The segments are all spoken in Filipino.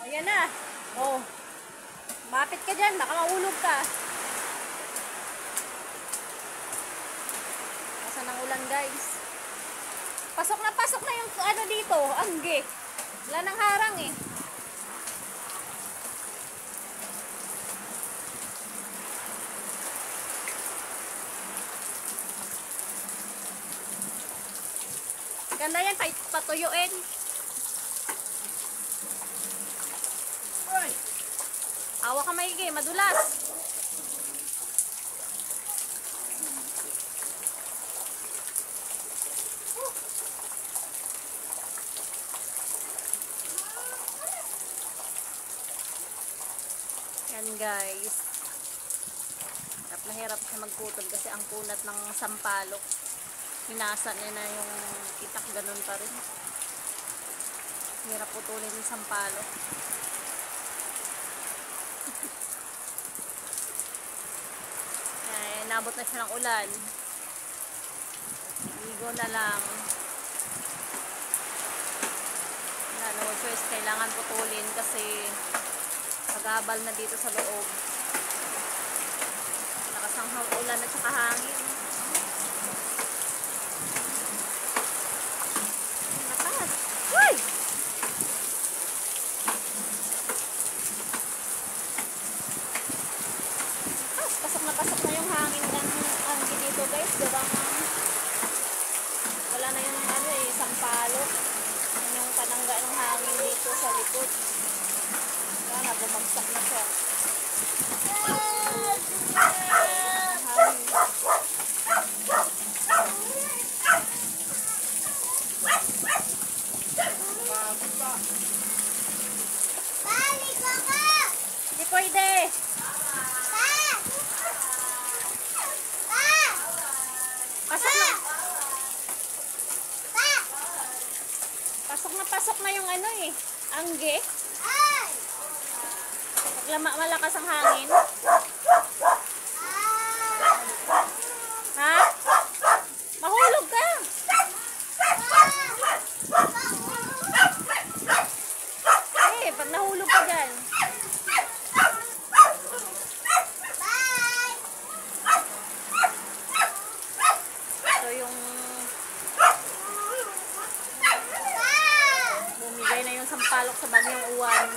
Ayan na. Oh. Mapit ka dyan. Baka maulog ka. Basa ng ulan, guys. Pasok na yung ano dito. Angge. Wala nang harang eh. Ganda yan, patuyuin. Awa ka maigi, madulas. Yan guys. Mahirap siya magputol kasi ang kunat ng sampalok. Hinasa niya na yung itak, ganun pa rin. Hirap putulin yung sampalok. Ay, nabot na siya ng ulan. Ligo na lang. No choice, kailangan putulin kasi paghabal na dito sa loob. Nakasanghang ulan at saka hangin. Uy! Pasok na yung hangin dito guys. Diba wala na yung ano eh, sampalok. Yung panangga ng hangin dito sa likod. Wala na, bumagsak na siya. Hindi pwede. Pasok na yung ano eh, angge. Pag malakas ang hangin. Ha? Mahulog ka. Eh, pag nahulog ka dyan. Ito yung bumigay na yung sampalok sa bagyong uwan.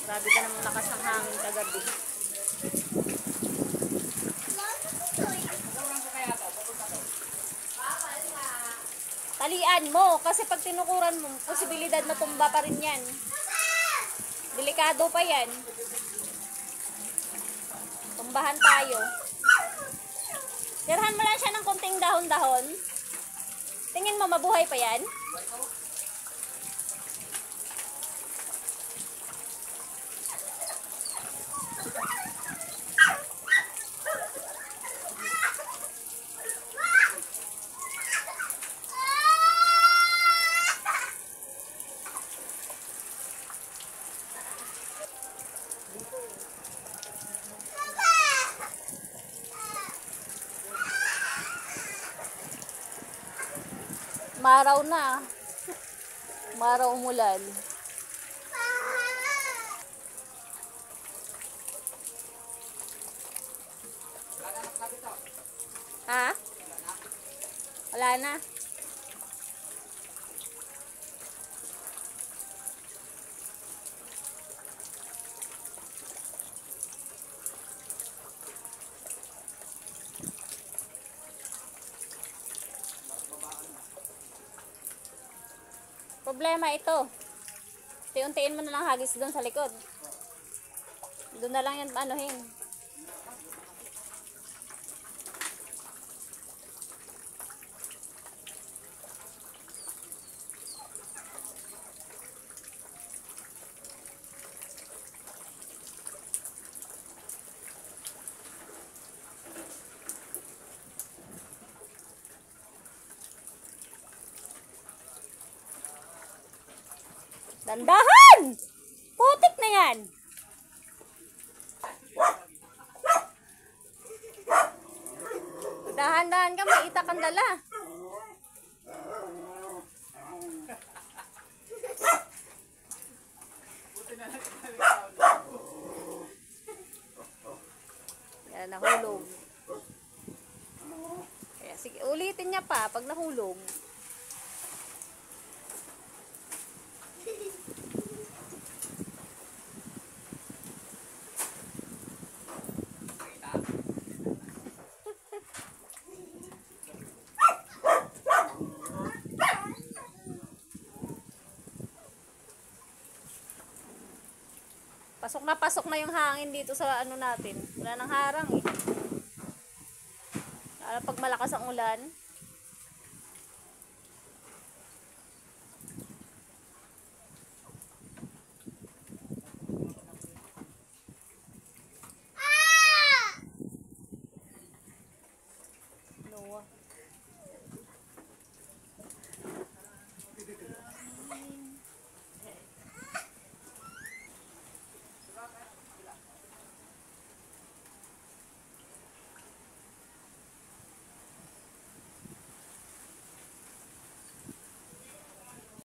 Grabe ka namang lakas ng hangin kagabi. Talian mo kasi pag tinukuran mo, posibilidad na tumba pa rin yan. Delikado pa yan. Tumbahan tayo. Tirahan mo lang siya ng konting dahon-dahon. Tingin mo mabuhay pa yan? Maraw na. Maraw umulan. Ha? Wala na. Problema ito. Unti-untiin mo na lang hagis doon sa likod. Doon na lang yan anuhin. Dandahan! Putik na yan! Dahan-dahan ka, may itak ang dala. Yan, nahulog. Kaya, sige, ulitin niya pa pag nahulog. Pasok na yung hangin dito sa ano natin. Wala nang harang eh. Lalo pag malakas ang ulan.